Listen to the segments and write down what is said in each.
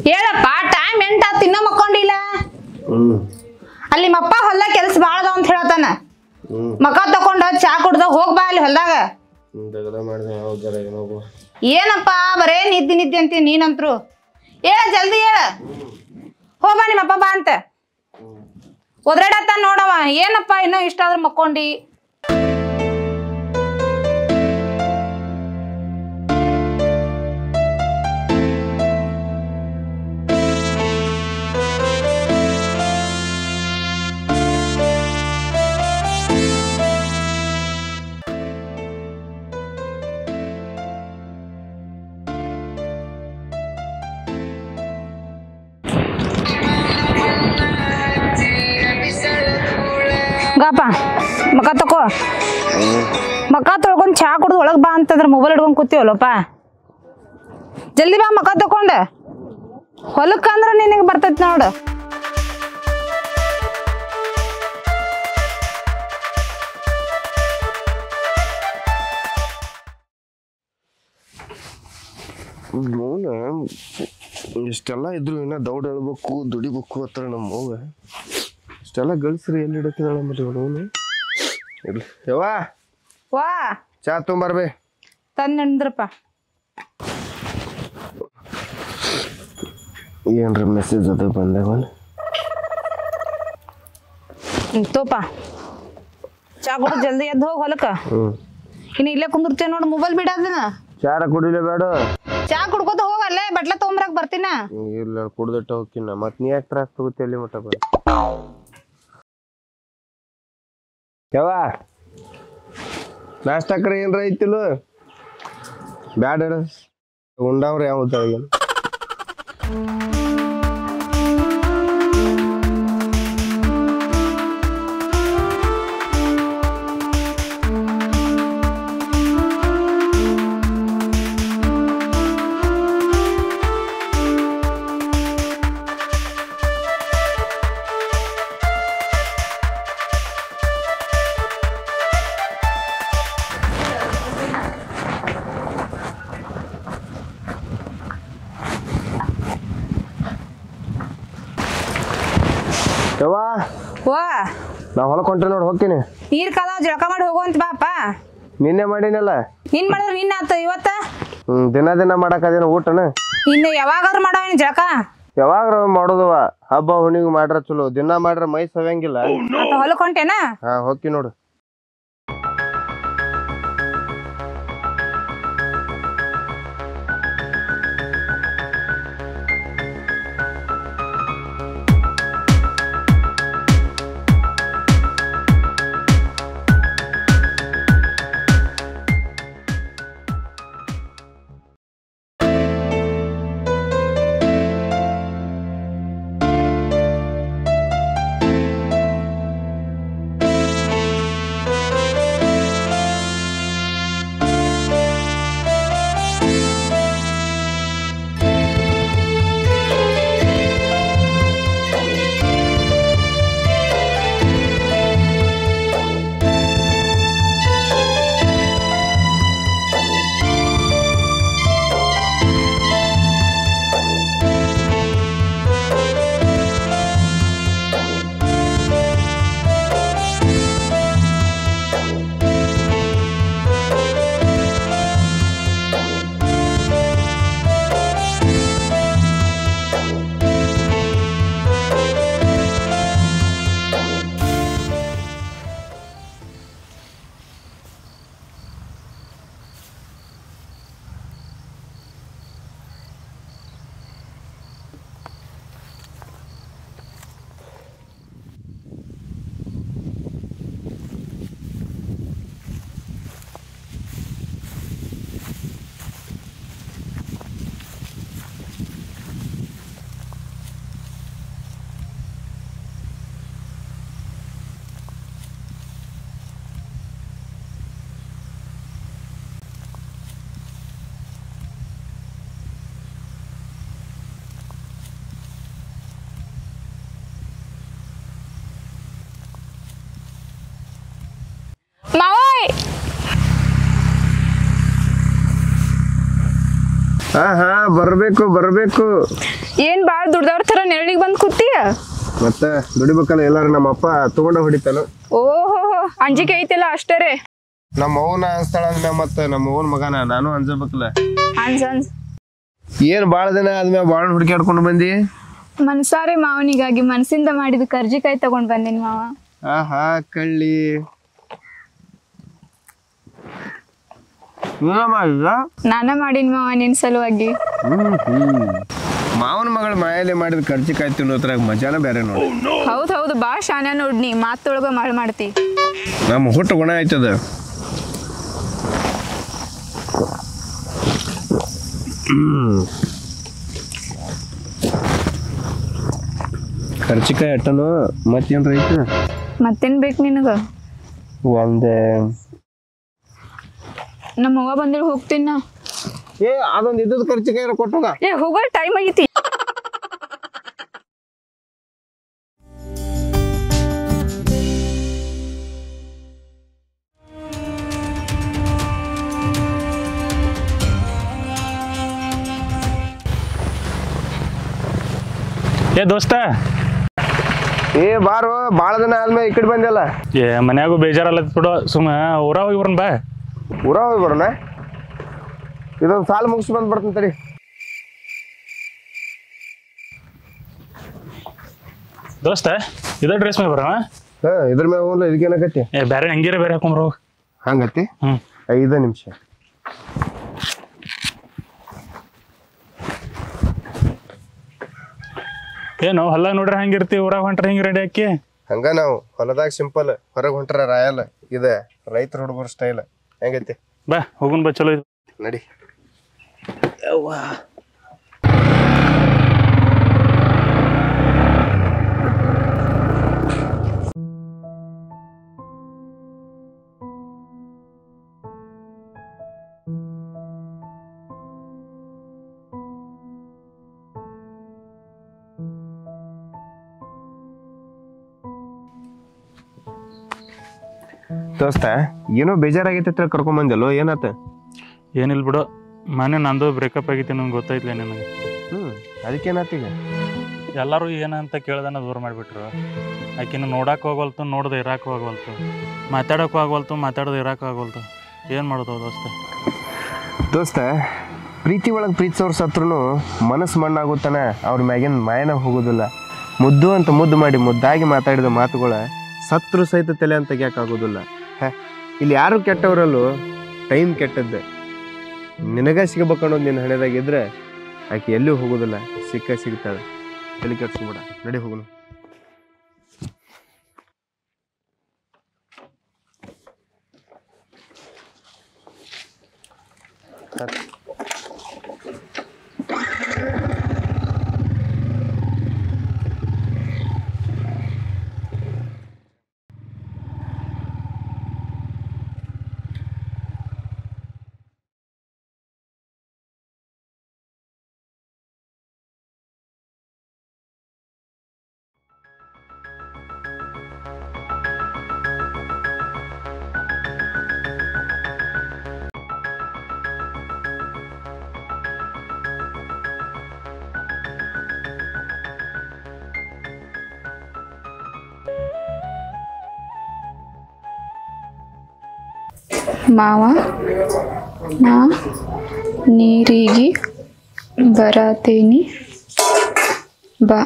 ಹೇಳಪ್ಪ ಟೈಮ್ 8 ಆತು ಇನ್ನೂ ಮಕ್ಕೊಂಡಿಲ್ಲ. ಅಲ್ಲಿ ನಿಮ್ಮಪ್ಪ ಹೊಲ್ದಾಗ ಕೆಲಸ ಭಾಳ ಅದಾವ ಅಂತ ಹೇಳ್ತಾನ. ಮಕ ತಕೊಂಡ ಚಾ ಕುಡ್ದ ಹೋಗ್ಬಾ ಅಲ್ಲಿ ಹೊಲ್ದಾಗ. ಏನಪ್ಪ ಬರೇ ನಿದ್ದಿ ನಿದ್ದಿ ಅಂತೀನಿ ನೀನಂತ್ರು. ಹೇಳ ಜಲ್ದಿ ಹೇಳ. ಹೋಗ್ಬಾ ನಿಮ್ಮಪ್ಪ ಬಾ ಅಂತ. ಒದ್ರಾಡತ್ತ ನೋಡವ. ಏನಪ್ಪ ಇನ್ನೂ ಇಷ್ಟ ಆದ್ರೆ ಮಕ್ಕೊಂಡಿ. ಗಾಪ ಮಕ ತಕೋ. ಮಕ ತೊಳ್ಕೊಂಡ್ ಚಾ ಕುಡ್ದು ಒಳಗ್ ಬಾ ಅಂತಂದ್ರ ಮೊಬೈಲ್ ಹಿಡ್ಕೊಂಡ್ ಕೂತೀವಲ್ಲಪ್ಪ. ಜಲ್ದಿ ಬಾ ಮಕ ತಕೊಂಡ. ಹೊಲಕ್ಕ ಅಂದ್ರ ನಿನಗೆ ಬರ್ತೈತಿ ನೋಡು. ಇಷ್ಟೆಲ್ಲ ಇದ್ರು ಇನ್ನ ದೌಡ್ ಹೇಳ್ಬೇಕು ದುಡಿಬೇಕು ಹತ್ರ ನಮ್ಮ ಹೋಗ ಇಷ್ಟೆಲ್ಲ ಗಳಿಸ್ರಿ ಎಲ್ಲಿ ಹಿಡಕಿದಾಳ ಅವನು. ಇರ್ಲಿ ಯವ್ವಾ ವಾ ಚಾ ತೊಂಬರ್ಬೇ. ತಂದ್ರಪ್ಪ. ಏನ್ರಿ ಮೆಸೇಜ್ ಅದ ಬಂದಾಗ ತೋಪ ಚಾ ಕುಡ್ದು ಜಲ್ದಿ ಎದ್ದು ಹೋಗಿ ಹೊಲಕ್ಕ. ಇನ್ನು ಇಲ್ಲೇ ಕುಂದಿರ್ತೇವೆ ನೋಡು ಮೊಬೈಲ್ ಬಿಡೋದನ್ನ. ಚಾರ ಕುಡಿಲೇ ಬೇಡ. ಚಾ ಕುಡ್ಕೋತ ಹೋಗಲ್ಲೇ ಬಟ್ಲ ತೊಗೊಂಬರಕ್ ಬರ್ತೀನ. ಇಲ್ಲ ಕುಡ್ದಟ್ಟ ಹೋಗ್ತೀನ ಮತ್ ನೀ ಯಾಕೆ ತ್ರಾಸ ತಗೋತಿ ಅಲ್ಲಿ ಮಟ್ಟ ಬಂದ. ಯವ್ವಾ ನಾಷ್ಟಕ್ರ ಏನ್ರ ಐತಿಲ್ಲ ಬ್ಯಾಡ ಉಂಡವ್ರ ಯಾವ ವಾ ನಾ ಹೊಲಕ್ ಹೊಂಟೆ ನೋಡಿ ಹೋಗ್ತೀನಿ. ನೀರ್ ಕಾದಾವ್ ಜಳಕ ಮಾಡಿ ಹೋಗುವಂತ ಬಾಪ. ನಿನ್ನೆ ಮಾಡಿನಲ್ಲ. ನಿನ್ ಮಾಡಿದ್ರ ನಿನ್ನ ಆತ ಇವತ್ತ. ದಿನ ಮಾಡಕ್ ಅದೇನ ಊಟನ. ಇನ್ನು ಯಾವಾಗಾದ್ರು ಮಾಡವ ಜಳಕ. ಯಾವಾಗ ಮಾಡೋದವ ಹಬ್ಬ ಹುಣ್ಣಿಗೆ ಮಾಡ್ರ ಚಲೋ. ದಿನ ಮಾಡ್ರ ಮೈ ಸವ್ಯಂಗಿಲ್ಲ. ಹೊಲಕ್ ಹೊಂಟೇನ. ಹಾ ಹೋಗಿ ನೋಡು. ಹಾ ಬರ್ಬೇಕು ಬರ್ಬೇಕು. ಏನ್ ಬಾಳ ದುಡ್ದವ್ರ ತರ ನೆರಳಿಗೆ ಬಂದ್ ಕೂತೀಯ? ಮತ್ತೆ ದುಡಿಬೇಕಲ್ಲ, ಎಲ್ಲಾರು ನಮ್ಮ ಅಪ್ಪ ತಗೊಂಡ ಹೊಡಿತಾನ. ಓಹೋ ಅಂಜಿಕೆ ಐತಿಲ್ಲ ಅಷ್ಟರೇ. ನಮ್ಮ ಅವನ ಅನ್ಸ್ತಾಳ ಅಂದ್ಮ್ಯಾ ಮತ್ತೆ ನಮ್ಮ ಅವನ ಮಗನ ನಾನು ಅಂಜಬೇಕಲ್ಲ. ಅನ್ಸ್ ಏನ್ ಬಾಳ ದಿನ ಆದ್ಮ್ಯಾಗ ಬಾಳ ಹುಡುಕಾಡ್ಕೊಂಡು ಬಂದಿ? ಮನ್ಸಾರೆ ಮಾವನಿಗಾಗಿ ಮನಸ್ಸಿಂದ ಮಾಡಿದ ಕರ್ಜಿಕಾಯಿ ತಗೊಂಡ್ ಬಂದಿನ್ ಮಾವ. ಆಹಾ ಕಳ್ಳಿ ನಾನ ಮಾಡಿನ ಮಾವ ನಿನ್ ಸಲುವಾಗಿ. ಮಾವನ ಮಗಳ ಮಾಯಲೆ ಮಾಡಿದ ಕರ್ಜಿಕಾಯಿ ತಿನ್ನೋದ್ರಾಗ ಮಜಾನ ಬೇರೆ ನೋಡಿ. ಹೌದು ಬಾಳ ಶಾನ ನೋಡ್ನಿ, ಮಾತೊಳಗ ಮಾಡ್ ಮಾಡ್ತಿ. ನಮ್ಮ ಹುಟ್ಟು ಗುಣ ಆಯ್ತದ. ಕರ್ಜಿಕಾಯಿ ಅಟ್ಟನು ಮತ್ತೇನ್ರ ಐತ? ಮತ್ತೇನ್ ಬೇಕು ನಿನಗ? ಒಂದೇ ನಮ್ಮ ಅವ್ವ ಬಂದ್ರೆ ಹೋಗ್ತೀನಿ ನಾ. ಅದೊಂದು ಇದ್ದದ ಕರ್ಜಿಕಾಯಿ ಕೊಟ್ಟೋಗ. ಹೋಗೋ ಟೈಮ್ ಆಗೈತಿ. ದೋಸ್ತ ಬಾರು ಬಾಳ ದಿನ ಆದ್ಮೇಲೆ ಈ ಕಡೆ ಬಂದಲ್ಲ. ಮನ್ಯಾಗೂ ಬೇಜಾರಲ್ಲ ಬಿಡು, ಸುಮ್ಮ ಊರ ಹೋಗಿ ಬರೋಣ ಬಾ. ಊರ ಹೋಗಿ ಬರೋಣ? ಇದೊಂದು ಸಾಲ ಮುಗಿಸಿ ಬಂದ್ ಬರ್ತೀನಿ ತಡಿ. ದೋಸ್ತ ಇದ ಡ್ರೆಸ್ ಮೇಲೆ ಬರೋಣ. ಇದ್ರ ಮೇಲೆ ಹೋಗ್ಲ ಇದಕ್ಕೇನಾಗತ್ತಿ? ಬೇರೆ ಹಂಗಿರ ಬೇರೆ ಹಾಕೊಂಬರೋ ಹಂಗತ್ತಿ. 5 ನಿಮಿಷ. ಏನು ಹೊಲ ನೋಡ್ರಿ ಹಂಗಿರ್ತಿ, ಊರಾಗ ಹೊಂಟ್ರ ಹಿಂಗ ರೆಡಿ ಹಾಕಿ? ಹಂಗ ನಾವು ಹೊಲದಾಗ ಸಿಂಪಲ್, ಹೊರಗೆ ಹೊಂಟ್ರ ರಾಯಲ್. ಇದ ರೈತರ ಹುಡುಗರ ಸ್ಟೈಲ್. ಹೆಂಗೈತಿ? ಬಾ ಹೋಗುನ್ ಬಾ, ಚಲೋ ಇದು ನಡಿ. ದೋಸ್ತ ಏನೋ ಬೇಜಾರಾಗೈತೆ ಕರ್ಕೊಂಡ್ ಬಂದಲ್ಲೋ, ಏನಾತ? ಏನಿಲ್ಲ ಬಿಡು, ಮನೆ ನಂದು ಬ್ರೇಕಪ್ ಆಗೈತಿ, ನಂಗೆ ಗೊತ್ತಾಯ್ತಿಲ್ಲ ನಿನಗೆ. ಅದಕ್ಕೇನಾತೀಗ? ಎಲ್ಲರೂ ಏನಂತ ಕೇಳ್ದನ ದೂರ ಮಾಡಿಬಿಟ್ರು. ಆಕಿನ ನೋಡಕ್ಕೆ ಹೋಗವಲ್ತು, ನೋಡ್ದೆ ಇರಾಕ್ ಹೋಗವಲ್ತು, ಮಾತಾಡೋಕ್ಕೂ ಆಗವಲ್ತು, ಮಾತಾಡೋದು ಇರಾಕ್ ಆಗವಲ್ತು. ಏನು ಮಾಡೋದು ದೋಸ್ತ? ದೋಸ್ತ ಪ್ರೀತಿ ಒಳಗೆ ಪ್ರೀತಿಸೋರು ಸತ್ರು ಮನಸ್ಸು ಮಣ್ಣಾಗುತ್ತಾನೆ, ಅವ್ರ ಮ್ಯಾಗಿನ ಮಾಯನ ಹೋಗೋದಿಲ್ಲ. ಮುದ್ದು ಅಂತ ಮುದ್ದು ಮಾಡಿ ಮುದ್ದಾಗಿ ಮಾತಾಡಿದ ಮಾತುಗಳ ಸತ್ರು ಸಹಿತ ತಲೆ ಅಂತ ತೆಗಿಯೋಕ್ಕಾಗೋದಿಲ್ಲ. ಇಲ್ಲಿ ಯಾರು ಕೆಟ್ಟವರಲ್ಲೂ ಟೈಮ್ ಕೆಟ್ಟದ್ದೆ. ನಿನಗ ಸಿಗಬೇಕನ್ನೋದು ನಿನ್ನ ಹಣೆದಾಗಿದ್ರೆ ಆಕೆ ಎಲ್ಲೂ ಹೋಗೋದಿಲ್ಲ, ಸಿಗ್ತಾಳೆ. ತಲೆ ಕೆಡ್ಸ್ಕೊಬೇಡ, ನಡಿ ಹೋಗೋಣ. ಮಾವ ನಾ ನೀರಿಗೆ ಬರತೇನಿ ಬಾ.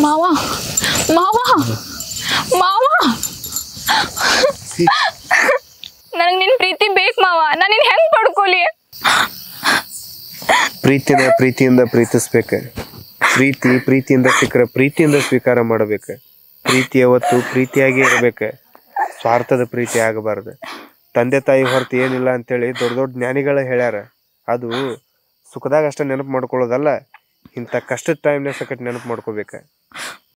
ಮಾವ ಮಾವ ಮಾವ ನನಗೆ ನಿನ್ ಪ್ರೀತಿ ಬೇಕು ಮಾವ. ನಾನು ನಿನ್ ಹೆಂಗ್ ಪಡ್ಕೊಲಿ? ಪ್ರೀತಿಯಿಂದ ಪ್ರೀತಿಸ್ಬೇಕು. ಪ್ರೀತಿಯಿಂದ ಸಿಕ್ಕರೆ ಪ್ರೀತಿಯಿಂದ ಸ್ವೀಕಾರ ಮಾಡಬೇಕು. ಪ್ರೀತಿ ಯಾವತ್ತು ಪ್ರೀತಿಯಾಗಿ ಇರಬೇಕು. ಸ್ವಾರ್ಥದ ಪ್ರೀತಿ ಆಗಬಾರ್ದು. ತಂದೆ ತಾಯಿ ಹೊರತು ಏನಿಲ್ಲ ಅಂತೇಳಿ ದೊಡ್ಡ ದೊಡ್ಡ ಜ್ಞಾನಿಗಳು ಹೇಳ್ಯಾರ. ಅದು ಸುಖದಾಗ ಅಷ್ಟೇ ನೆನಪು ಮಾಡ್ಕೊಳ್ಳೋದಲ್ಲ, ಇಂಥ ಕಷ್ಟದ ಟೈಮ್ನಾಗ ಸಕಟ್ ನೆನಪು ಮಾಡ್ಕೋಬೇಕು.